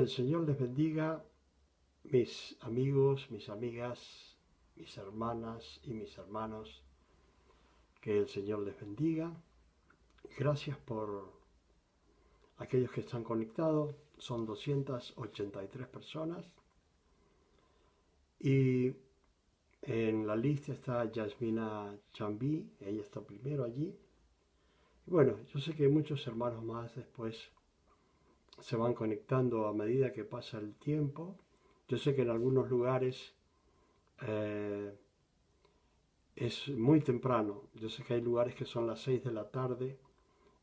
el Señor les bendiga, mis amigos, mis amigas, mis hermanas y mis hermanos. Que el Señor les bendiga. Gracias por aquellos que están conectados. Son 283 personas. Y en la lista está Yasmina Chambí, ella está primero allí. Y bueno, yo sé que muchos hermanos más después se van conectando a medida que pasa el tiempo. Yo sé que en algunos lugares es muy temprano. Yo sé que hay lugares que son las 6 de la tarde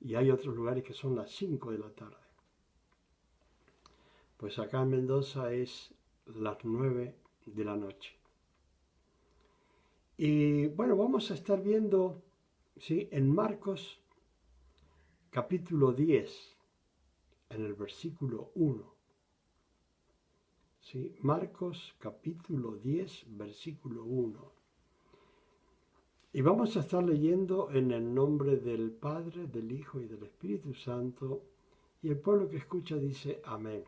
y hay otros lugares que son las 5 de la tarde. Pues acá en Mendoza es las 9 de la noche. Y bueno, vamos a estar viendo, ¿sí?, en Marcos capítulo 10, en el versículo 1. ¿Sí? Marcos capítulo 10, versículo 1. Y vamos a estar leyendo en el nombre del Padre, del Hijo y del Espíritu Santo. Y el pueblo que escucha dice amén.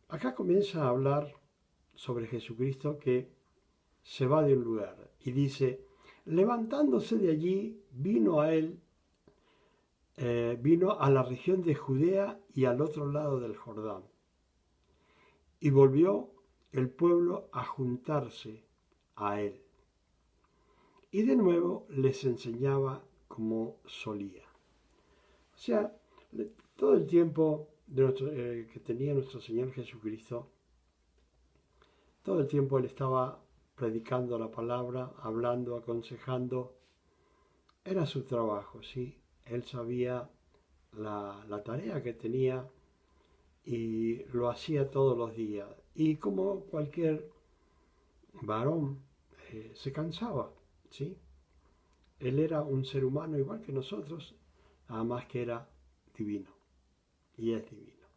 Acá comienza a hablar sobre Jesucristo que se va de un lugar. Y dice, levantándose de allí, vino a la región de Judea y al otro lado del Jordán. Y volvió el pueblo a juntarse a él. Y de nuevo les enseñaba como solía. O sea, todo el tiempo que tenía nuestro Señor Jesucristo, todo el tiempo Él estaba predicando la palabra, hablando, aconsejando. Era su trabajo, ¿sí? Él sabía la tarea que tenía y lo hacía todos los días. Y como cualquier varón, se cansaba, ¿sí? Él era un ser humano igual que nosotros, nada más que era divino, y es divino.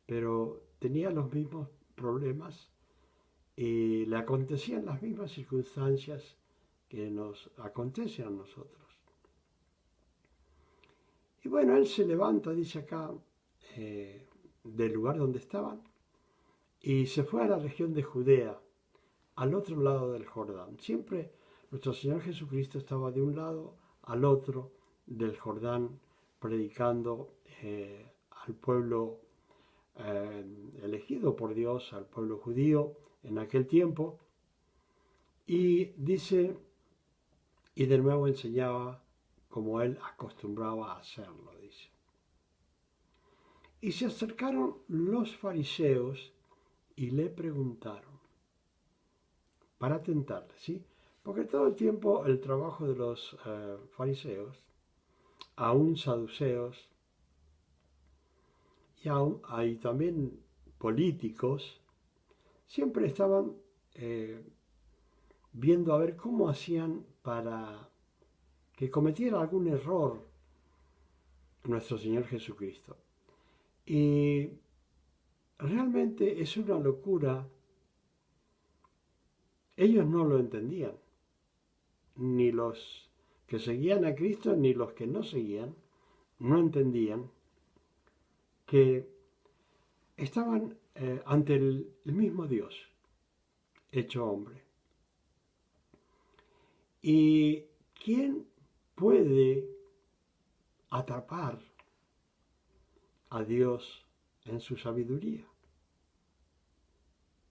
Pero tenía los mismos problemas y le acontecían las mismas circunstancias que nos acontecen a nosotros. Y bueno, él se levanta, dice acá, del lugar donde estaban, y se fue a la región de Judea, al otro lado del Jordán. Siempre nuestro Señor Jesucristo estaba de un lado al otro del Jordán, predicando al pueblo elegido por Dios, al pueblo judío en aquel tiempo. Y dice, y de nuevo enseñaba como él acostumbraba a hacerlo, dice. Y se acercaron los fariseos y le preguntaron, para tentarle, ¿sí? Porque todo el tiempo el trabajo de los fariseos, aún saduceos, y aún hay también políticos, siempre estaban viendo a ver cómo hacían para que cometiera algún error nuestro Señor Jesucristo. Y realmente es una locura. Ellos no lo entendían, ni los que seguían a Cristo, ni los que no seguían, no entendían que estaban ante el mismo Dios, hecho hombre. ¿Y quién puede atrapar a Dios en su sabiduría?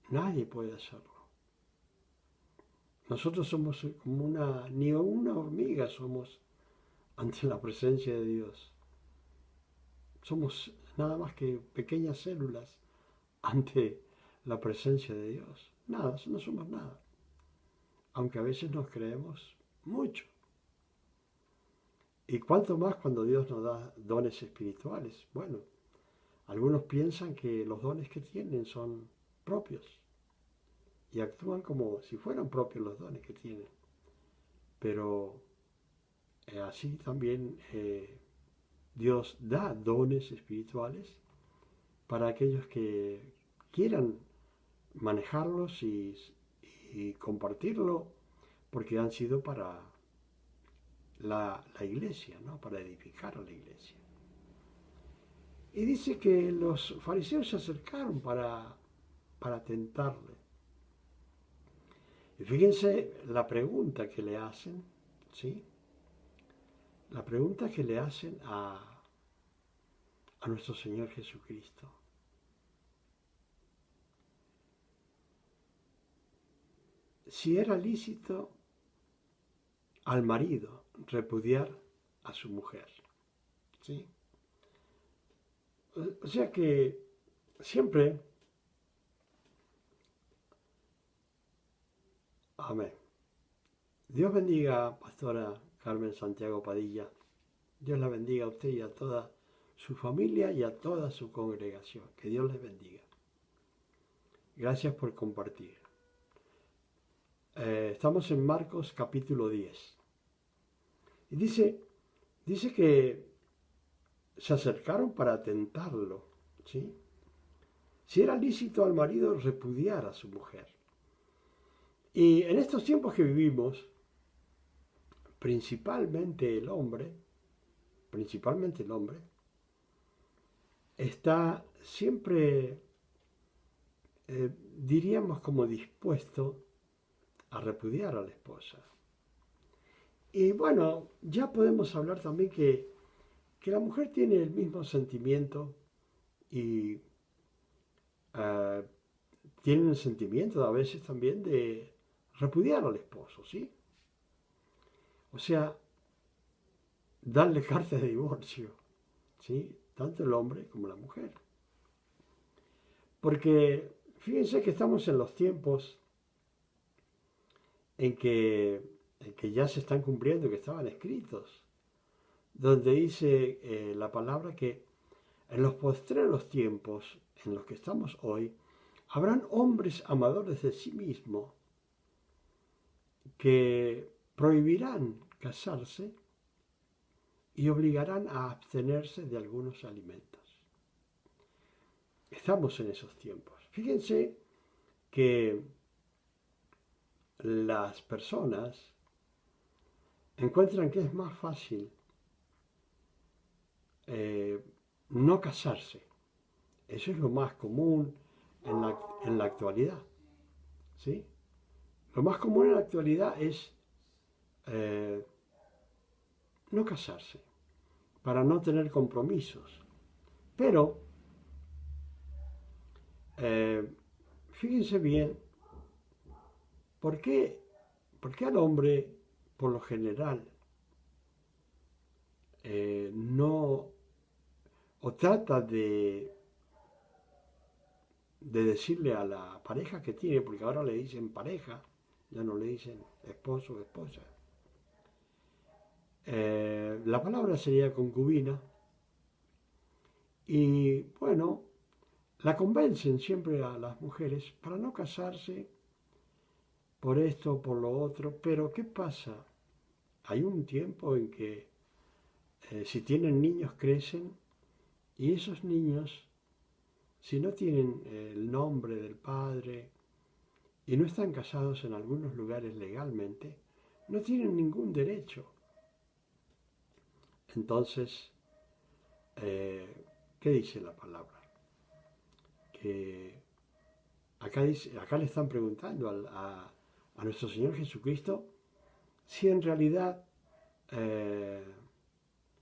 Nadie puede hacerlo. Nosotros somos como ni una hormiga somos ante la presencia de Dios. Somos nada más que pequeñas células ante la presencia de Dios. Nada, no somos nada. Aunque a veces nos creemos mucho. Y cuánto más cuando Dios nos da dones espirituales. Bueno, algunos piensan que los dones que tienen son propios y actúan como si fueran propios los dones que tienen. Pero así también Dios da dones espirituales para aquellos que quieran manejarlos y compartirlo, porque han sido para la iglesia, ¿no? Para edificar a la iglesia. Y dice que los fariseos se acercaron para tentarle. Y fíjense la pregunta que le hacen, ¿sí? La pregunta que le hacen a nuestro Señor Jesucristo. Si era lícito al marido repudiar a su mujer, ¿sí? O sea que siempre, amén. Dios bendiga, Pastora Carmen Santiago Padilla. Dios la bendiga a usted y a toda su familia y a toda su congregación. Que Dios les bendiga. Gracias por compartir. Estamos en Marcos capítulo 10. Y dice que se acercaron para tentarlo, ¿sí? Si era lícito al marido repudiar a su mujer. Y en estos tiempos que vivimos, principalmente el hombre, está siempre, diríamos, como dispuesto a repudiar a la esposa. Y bueno, ya podemos hablar también que la mujer tiene el mismo sentimiento y tiene un sentimiento a veces también de repudiar al esposo, ¿sí? O sea, darle carta de divorcio, ¿sí? Tanto el hombre como la mujer. Porque fíjense que estamos en los tiempos en que ya se están cumpliendo, que estaban escritos, donde dice la palabra que en los postreros tiempos en los que estamos hoy, habrán hombres amadores de sí mismos que prohibirán casarse y obligarán a abstenerse de algunos alimentos. Estamos en esos tiempos. Fíjense que las personas encuentran que es más fácil no casarse. Eso es lo más común en la actualidad, ¿sí? Lo más común en la actualidad es no casarse, para no tener compromisos. Pero, fíjense bien, ¿por qué al hombre, por lo general, no, o trata de decirle a la pareja que tiene, porque ahora le dicen pareja, ya no le dicen esposo o esposa? La palabra sería concubina, y bueno, la convencen siempre a las mujeres para no casarse por esto o por lo otro, pero ¿qué pasa? Hay un tiempo en que si tienen niños crecen y esos niños, si no tienen el nombre del padre y no están casados en algunos lugares legalmente, no tienen ningún derecho. Entonces, ¿qué dice la palabra? Que acá le están preguntando a nuestro Señor Jesucristo si en realidad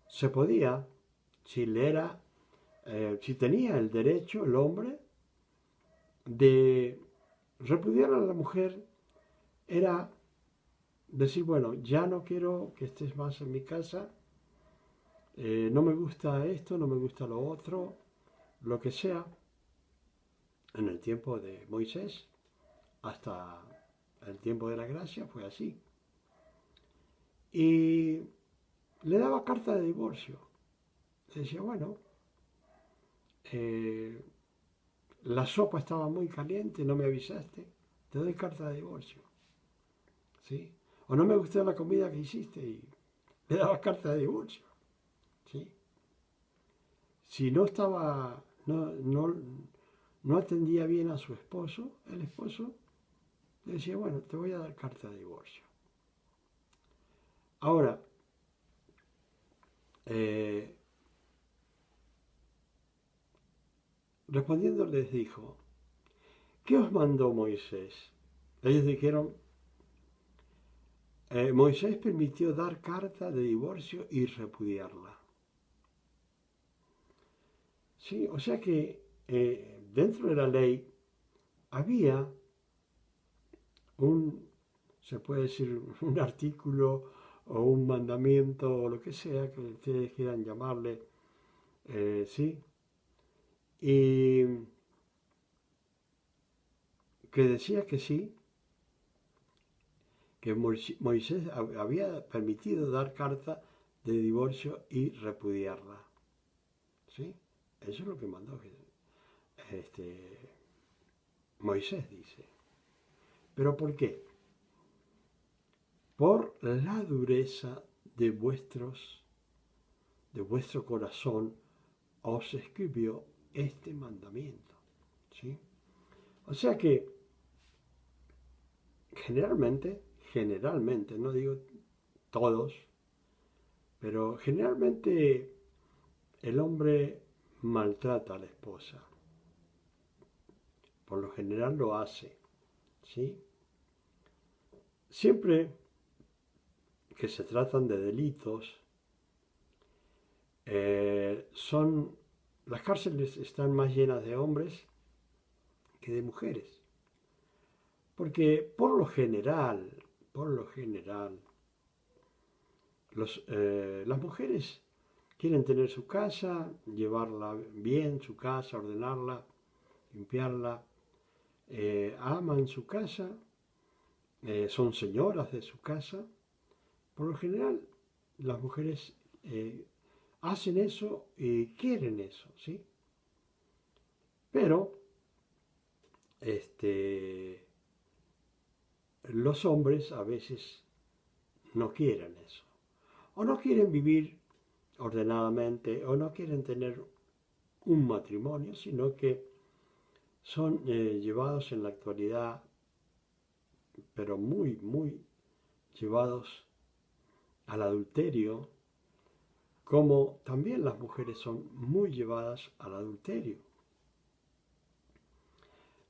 se podía, si le era, si tenía el derecho el hombre de repudiar a la mujer, era decir, bueno, ya no quiero que estés más en mi casa, no me gusta esto, no me gusta lo otro, lo que sea. En el tiempo de Moisés hasta el tiempo de la gracia fue así. Y le daba carta de divorcio. Le decía, bueno, la sopa estaba muy caliente, no me avisaste, te doy carta de divorcio. ¿Sí? O no me gustó la comida que hiciste y le daba carta de divorcio. ¿Sí? Si no estaba, no atendía bien a su esposo, el esposo le decía, bueno, te voy a dar carta de divorcio. Ahora, respondiendo les dijo, ¿qué os mandó Moisés? Ellos dijeron, Moisés permitió dar carta de divorcio y repudiarla. Sí, o sea que dentro de la ley había se puede decir, un artículo o un mandamiento o lo que sea que ustedes quieran llamarle, ¿sí? Y que decía que sí, que Moisés había permitido dar carta de divorcio y repudiarla, ¿sí? Eso es lo que mandó este, Moisés, dice. ¿Pero por qué? Por la dureza de vuestro corazón os escribió este mandamiento, ¿sí? O sea que generalmente, no digo todos, pero generalmente el hombre maltrata a la esposa. Por lo general lo hace, ¿sí? Siempre que se tratan de delitos, las cárceles están más llenas de hombres que de mujeres. Porque por lo general, las mujeres quieren tener su casa, llevarla bien, su casa, ordenarla, limpiarla, aman su casa, son señoras de su casa. Por lo general, las mujeres hacen eso y quieren eso, ¿sí? Pero, los hombres a veces no quieren eso. O no quieren vivir ordenadamente, o no quieren tener un matrimonio, sino que son llevados en la actualidad, pero muy llevados al adulterio, como también las mujeres son muy llevadas al adulterio.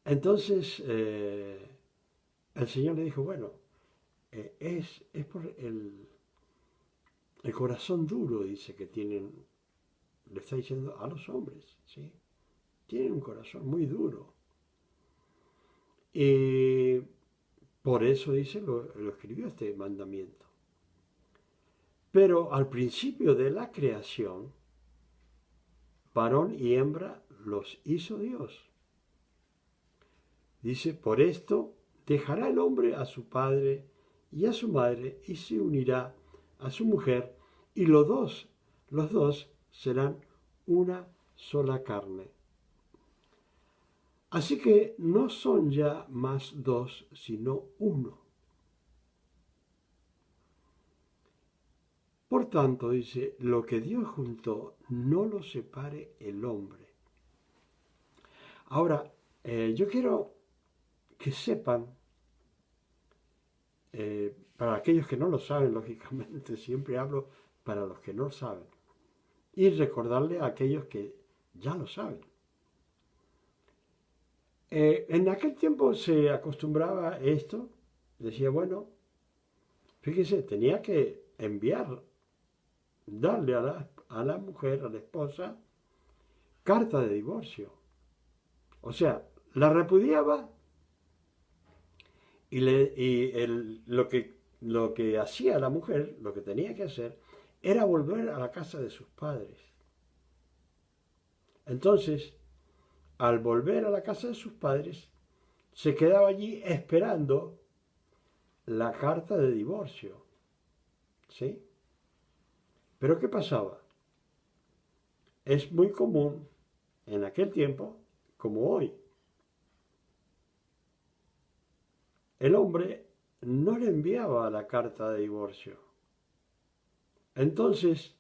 Entonces, el Señor le dijo, bueno, es por el corazón duro, dice que tienen, le está diciendo a los hombres, ¿sí? Tienen un corazón muy duro. Y por eso, dice, lo escribió este mandamiento. Pero al principio de la creación, varón y hembra los hizo Dios. Dice, por esto dejará el hombre a su padre y a su madre y se unirá a su mujer y los dos serán una sola carne. Así que no son ya más dos, sino uno. Por tanto, dice, lo que Dios juntó, no lo separe el hombre. Ahora, yo quiero que sepan, para aquellos que no lo saben, lógicamente, siempre hablo para los que no lo saben, y recordarle a aquellos que ya lo saben. En aquel tiempo se acostumbraba esto, decía, bueno, fíjese, tenía que darle a la mujer, a la esposa, carta de divorcio. O sea, la repudiaba y, lo que hacía la mujer, lo que tenía que hacer, era volver a la casa de sus padres. Entonces, al volver a la casa de sus padres, se quedaba allí esperando la carta de divorcio. ¿Sí? Pero ¿qué pasaba? Es muy común en aquel tiempo, como hoy. El hombre no le enviaba la carta de divorcio. Entonces,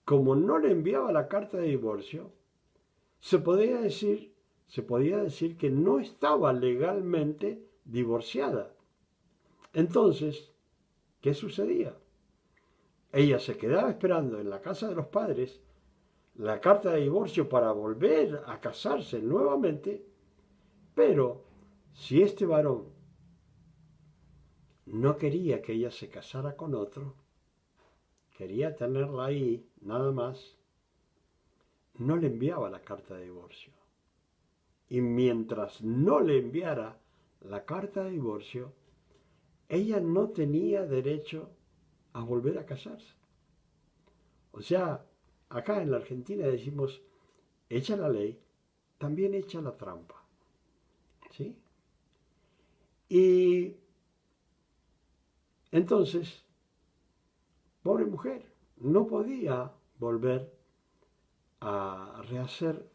como no le enviaba la carta de divorcio, se podía decir que no estaba legalmente divorciada. Entonces, ¿qué sucedía? Ella se quedaba esperando en la casa de los padres la carta de divorcio para volver a casarse nuevamente, pero si este varón no quería que ella se casara con otro, quería tenerla ahí nada más, no le enviaba la carta de divorcio. Y mientras no le enviara la carta de divorcio, ella no tenía derecho a volver a casarse. O sea, acá en la Argentina decimos, echa la ley, también echa la trampa. ¿Sí? Y entonces, pobre mujer, no podía volver a rehacer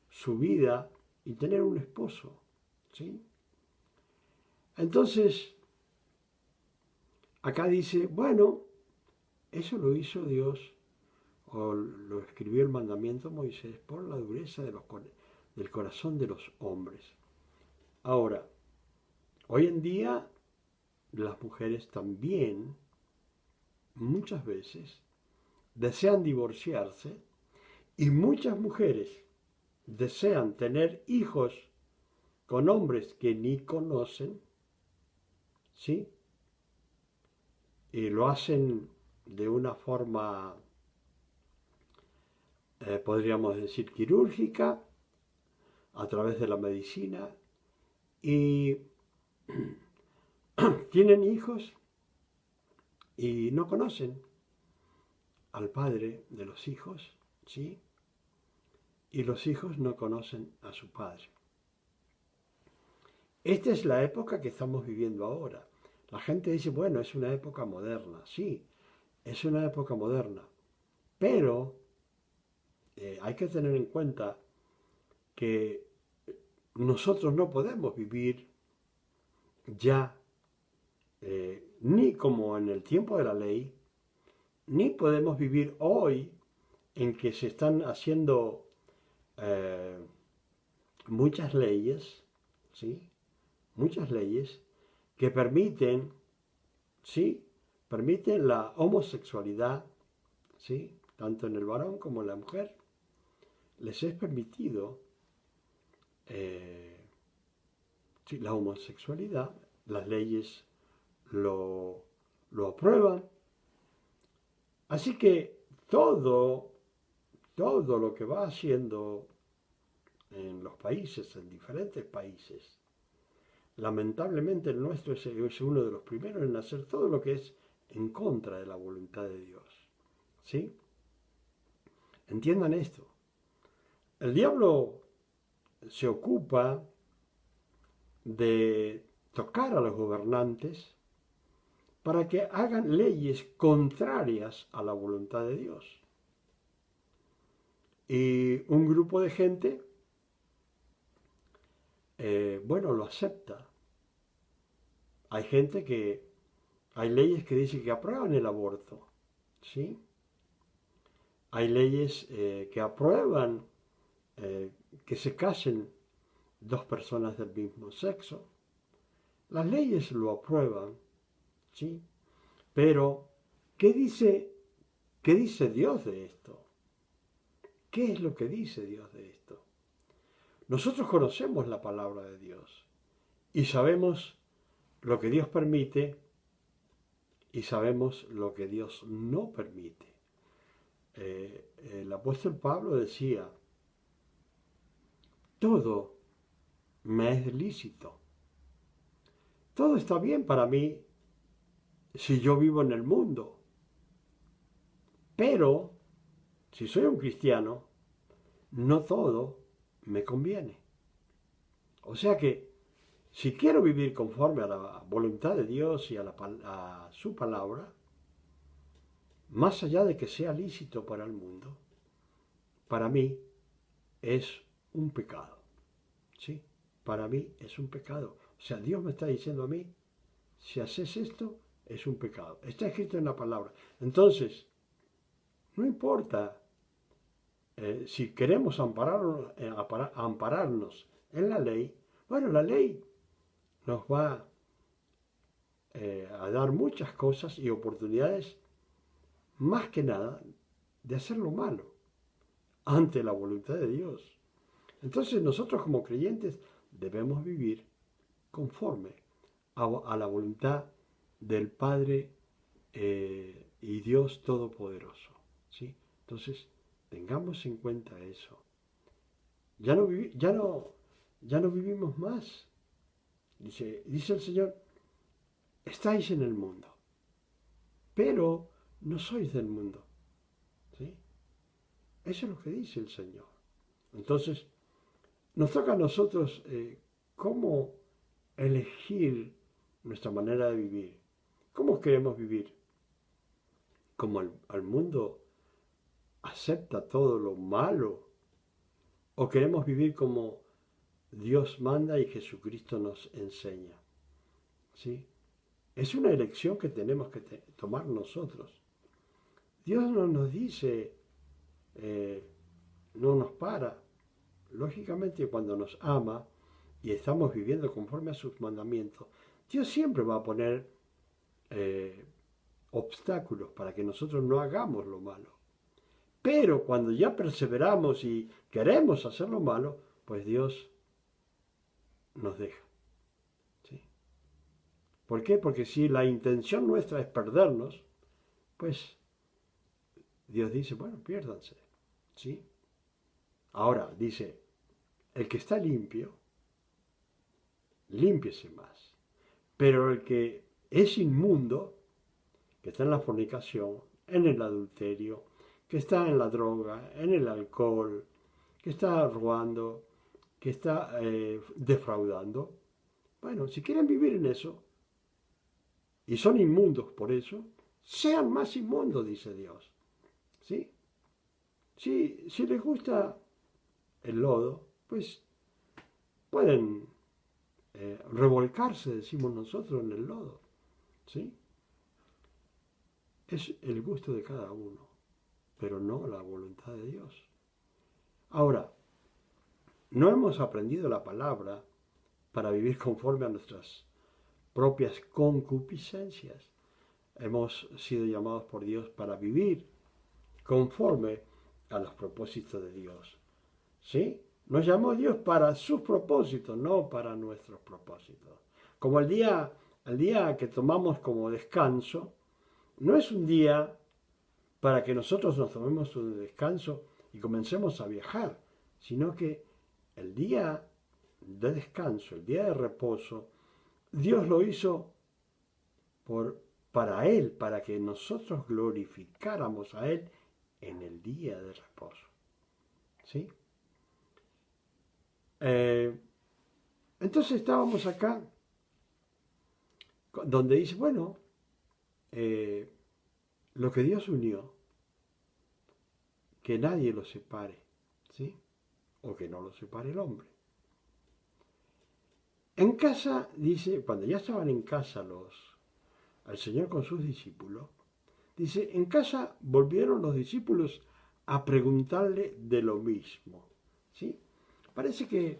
su vida y tener un esposo. ¿Sí? Entonces, acá dice, bueno, eso lo hizo Dios, o lo escribió el mandamiento Moisés, por la dureza del corazón de los hombres. Ahora, hoy en día las mujeres también, muchas veces, desean divorciarse y muchas mujeres desean tener hijos con hombres que ni conocen, ¿sí? Y lo hacen de una forma, podríamos decir, quirúrgica, a través de la medicina, y tienen hijos y no conocen al padre de los hijos, ¿sí? Y los hijos no conocen a su padre. Esta es la época que estamos viviendo ahora. La gente dice, bueno, es una época moderna. Sí, es una época moderna. Pero hay que tener en cuenta que nosotros no podemos vivir ya ni como en el tiempo de la ley, ni podemos vivir hoy en que se están haciendo eh, muchas leyes, ¿sí? Muchas leyes que permiten, ¿sí? Permiten la homosexualidad, ¿sí? Tanto en el varón como en la mujer. Les es permitido sí, la homosexualidad, las leyes lo aprueban. Así que todo lo que va haciendo en los países, en diferentes países, lamentablemente el nuestro es uno de los primeros en hacer todo lo que es en contra de la voluntad de Dios. ¿Sí? Entiendan esto. El diablo se ocupa de tocar a los gobernantes para que hagan leyes contrarias a la voluntad de Dios. Y un grupo de gente, bueno, lo acepta. Hay gente que, hay leyes que dicen que aprueban el aborto, ¿sí? Hay leyes que aprueban que se casen dos personas del mismo sexo. Las leyes lo aprueban, ¿sí? Pero, qué dice Dios de esto? ¿Qué es lo que dice Dios de esto? Nosotros conocemos la palabra de Dios y sabemos lo que Dios permite y sabemos lo que Dios no permite. El apóstol Pablo decía, todo me es lícito, todo está bien para mí si yo vivo en el mundo, pero si soy un cristiano, no todo me conviene. O sea que si quiero vivir conforme a la voluntad de Dios y a su palabra, más allá de que sea lícito para el mundo, para mí es un pecado. ¿Sí? Para mí es un pecado. O sea, Dios me está diciendo a mí, si haces esto, es un pecado. Está escrito en la palabra. Entonces, no importa si queremos ampararnos en la ley, bueno, la ley nos va a dar muchas cosas y oportunidades, más que nada, de hacer lo malo. ante la voluntad de Dios. Entonces nosotros como creyentes debemos vivir conforme a la voluntad del Padre y Dios Todopoderoso. ¿Sí? Entonces, tengamos en cuenta eso. Ya no vivimos más. Dice el Señor, estáis en el mundo, pero no sois del mundo. ¿Sí? Eso es lo que dice el Señor. Entonces, nos toca a nosotros cómo elegir nuestra manera de vivir. ¿Cómo queremos vivir? ¿Como al mundo acepta todo lo malo? ¿O queremos vivir como Dios manda y Jesucristo nos enseña? ¿Sí? Es una elección que tenemos que tomar nosotros. Dios no nos dice, no nos para. Lógicamente, cuando nos ama y estamos viviendo conforme a sus mandamientos, Dios siempre va a poner obstáculos para que nosotros no hagamos lo malo. Pero cuando ya perseveramos y queremos hacer lo malo, pues Dios nos deja. ¿Sí? ¿Por qué? Porque si la intención nuestra es perdernos, pues Dios dice, bueno, piérdanse. ¿Sí? Ahora, dice, el que está limpio, límpiese más. Pero el que es inmundo, que está en la fornicación, en el adulterio, que está en la droga, en el alcohol, que está robando, que está defraudando. Bueno, si quieren vivir en eso, y son inmundos por eso, sean más inmundos, dice Dios. ¿Sí? Si les gusta el lodo, pues pueden revolcarse, decimos nosotros, en el lodo. ¿Sí? Es el gusto de cada uno, pero no la voluntad de Dios. Ahora, no hemos aprendido la palabra para vivir conforme a nuestras propias concupiscencias. Hemos sido llamados por Dios para vivir conforme a los propósitos de Dios. ¿Sí? Nos llamó Dios para sus propósitos, no para nuestros propósitos. Como el día que tomamos como descanso, no es un día para que nosotros nos tomemos un descanso y comencemos a viajar, sino que el día de descanso, el día de reposo, Dios lo hizo para Él, para que nosotros glorificáramos a Él en el día de reposo. ¿Sí? Entonces estábamos acá, donde dice, bueno, lo que Dios unió, que nadie lo separe, ¿sí? O que no lo separe el hombre. En casa, dice, cuando ya estaban en casa al Señor con sus discípulos, dice, en casa volvieron los discípulos a preguntarle de lo mismo, ¿sí? Parece que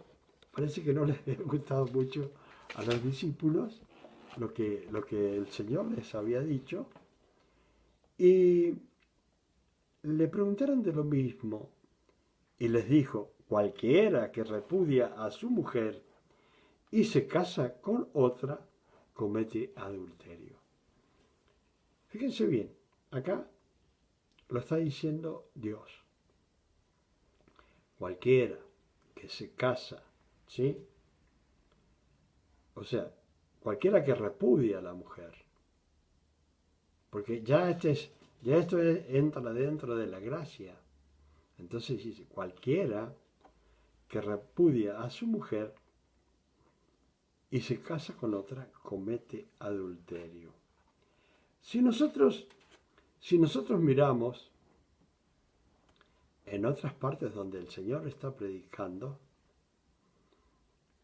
no les había gustado mucho a los discípulos lo que el Señor les había dicho, y le preguntaron de lo mismo, y les dijo, cualquiera que repudia a su mujer y se casa con otra, comete adulterio. Fíjense bien, acá lo está diciendo Dios. Cualquiera que se casa, ¿sí? O sea, cualquiera que repudia a la mujer. Porque esto entra dentro de la gracia. Entonces dice, cualquiera que repudia a su mujer y se casa con otra, comete adulterio. Si nosotros miramos en otras partes donde el Señor está predicando,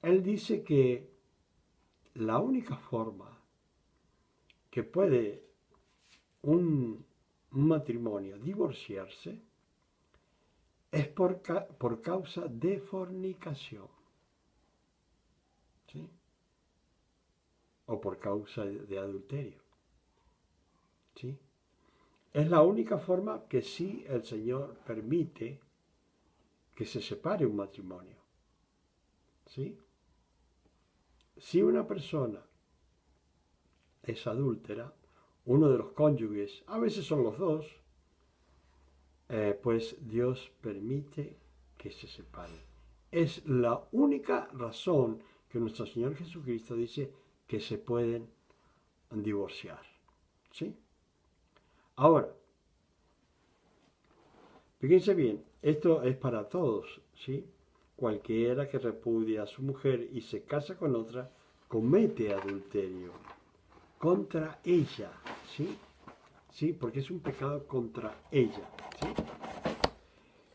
Él dice que la única forma que puede un matrimonio divorciarse es por causa de fornicación, ¿sí? O por causa de adulterio, ¿sí? Es la única forma que sí el Señor permite que se separe un matrimonio. ¿Sí? Si una persona es adúltera, uno de los cónyuges, a veces son los dos, pues Dios permite que se separen. Es la única razón que nuestro Señor Jesucristo dice que se pueden divorciar. ¿Sí? Ahora, fíjense bien, esto es para todos, ¿sí? Cualquiera que repudia a su mujer y se casa con otra, comete adulterio contra ella, ¿sí? ¿Sí? Porque es un pecado contra ella, ¿sí?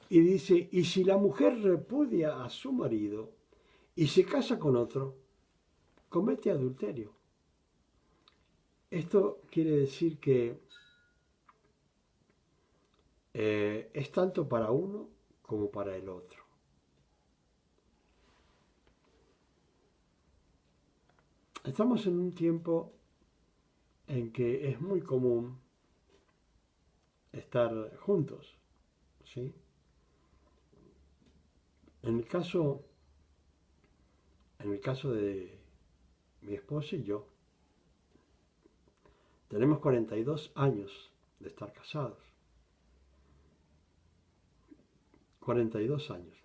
Y dice, y si la mujer repudia a su marido y se casa con otro, comete adulterio. Esto quiere decir que es tanto para uno como para el otro. Estamos en un tiempo en que es muy común estar juntos, ¿sí? En el caso, en el caso de mi esposa y yo, tenemos 42 años de estar casados. 42 años,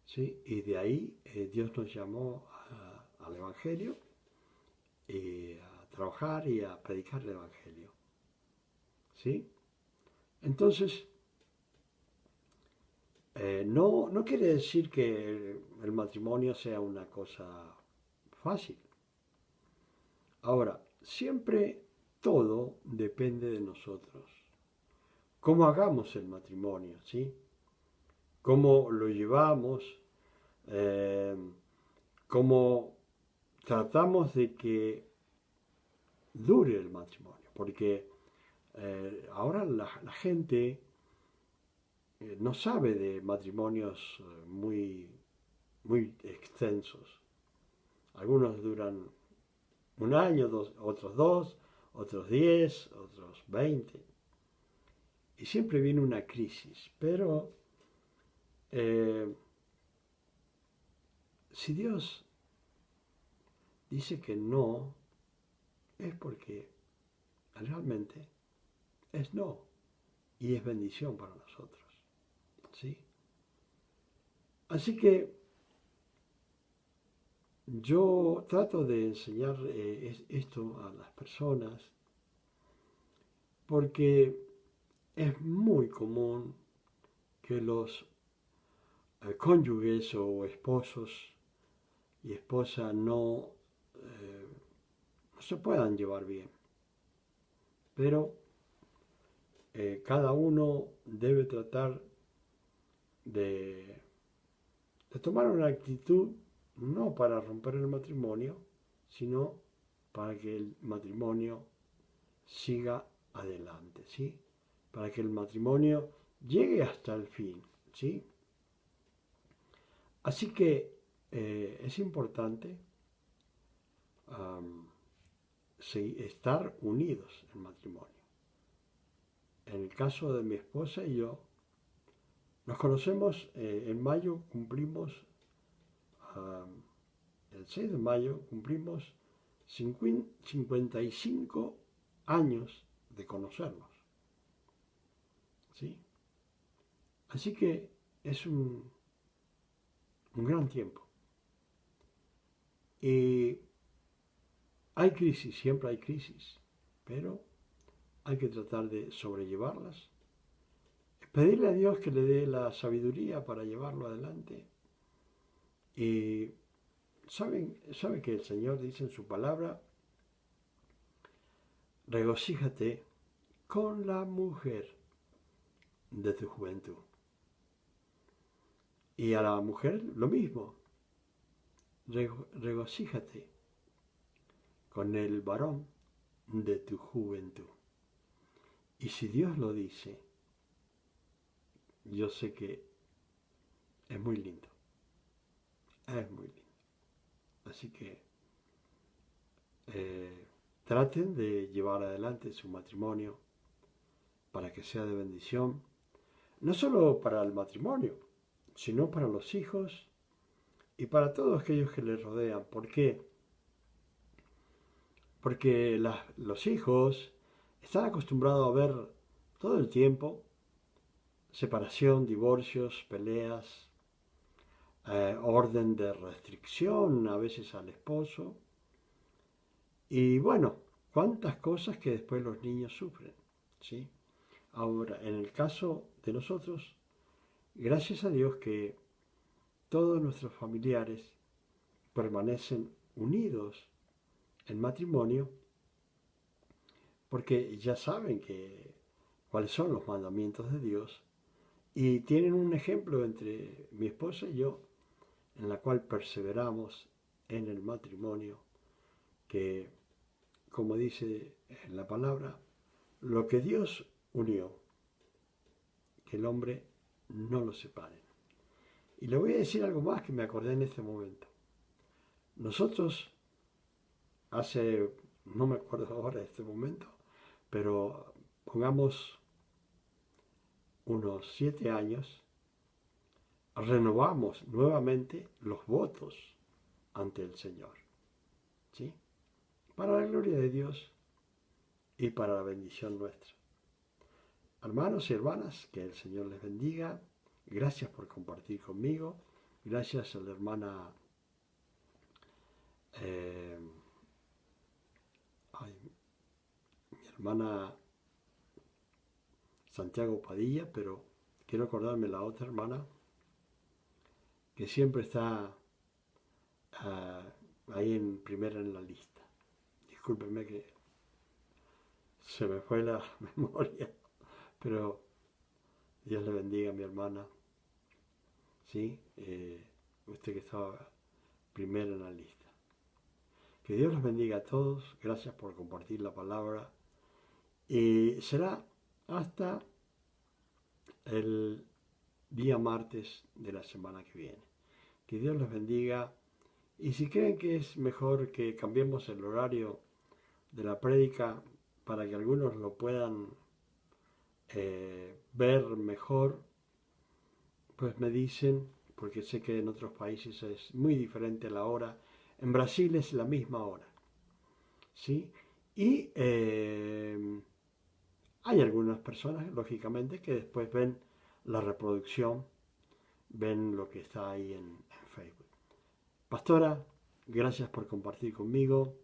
¿sí? Y de ahí Dios nos llamó al Evangelio y a trabajar y a predicar el Evangelio, ¿sí? Entonces, no quiere decir que el matrimonio sea una cosa fácil. Ahora, siempre todo depende de nosotros. Cómo hagamos el matrimonio, ¿sí? Cómo lo llevamos, eh, cómo tratamos de que dure el matrimonio. Porque ahora la gente no sabe de matrimonios muy extensos. Algunos duran un año, otros dos, otros 10, otros 20. Y siempre viene una crisis. Pero si Dios dice que no, es porque realmente es no. Y es bendición para nosotros. ¿Sí? Así que yo trato de enseñar esto a las personas porque es muy común que los cónyuges o esposos y esposa no se puedan llevar bien. Pero cada uno debe tratar de, de tomar una actitud no para romper el matrimonio, sino para que el matrimonio siga adelante, ¿sí? Para que el matrimonio llegue hasta el fin, ¿sí? Así que es importante sí, estar unidos en matrimonio. En el caso de mi esposa y yo, nos conocemos en mayo, el 6 de mayo cumplimos 55 años de conocernos, ¿sí? Así que es un gran tiempo. Y hay crisis, siempre hay crisis, pero hay que tratar de sobrellevarlas, pedirle a Dios que le dé la sabiduría para llevarlo adelante. Y saben que el Señor dice en su palabra, regocíjate con la mujer de tu juventud. Y a la mujer lo mismo, regocíjate con el varón de tu juventud. Y si Dios lo dice, yo sé que es muy lindo, es muy lindo. Así que traten de llevar adelante su matrimonio para que sea de bendición. no solo para el matrimonio, sino para los hijos y para todos aquellos que les rodean. ¿Por qué? Porque los hijos están acostumbrados a ver todo el tiempo separación, divorcios, peleas, orden de restricción a veces al esposo. Y bueno, cuántas cosas que después los niños sufren, ¿sí? Ahora, en el caso de nosotros, gracias a Dios que todos nuestros familiares permanecen unidos en matrimonio, porque ya saben cuáles son los mandamientos de Dios y tienen un ejemplo entre mi esposa y yo en la cual perseveramos en el matrimonio, que, como dice en la palabra, lo que Dios unió, que el hombre no lo separe. Y le voy a decir algo más que me acordé en este momento. Nosotros, no me acuerdo ahora de este momento, pero pongamos unos 7 años, renovamos nuevamente los votos ante el Señor, ¿sí? Para la gloria de Dios y para la bendición nuestra. Hermanos y hermanas, que el Señor les bendiga. Gracias por compartir conmigo. Gracias a la hermana mi hermana Santiago Padilla, pero quiero acordarme la otra hermana que siempre está ahí en primera en la lista. Discúlpenme que se me fue la memoria, pero Dios le bendiga a mi hermana, ¿sí? Usted que estaba primero en la lista. Que Dios los bendiga a todos, gracias por compartir la palabra y será hasta el día martes de la semana que viene. Que Dios los bendiga y si creen que es mejor que cambiemos el horario de la prédica para que algunos lo puedan ver mejor, pues me dicen, porque sé que en otros países es muy diferente la hora. En Brasil es la misma hora, ¿sí? Y hay algunas personas, lógicamente, que después ven la reproducción, ven lo que está ahí en Facebook. Pastora, gracias por compartir conmigo.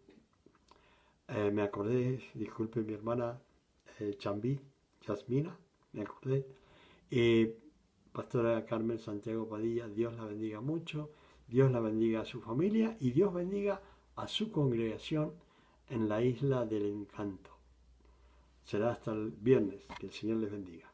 Me acordé, disculpe mi hermana Chambí, Yasmina, me acordé. Pastora Carmen Santiago Padilla, Dios la bendiga mucho, Dios la bendiga a su familia y Dios bendiga a su congregación en la isla del encanto. Será hasta el viernes, que el Señor les bendiga.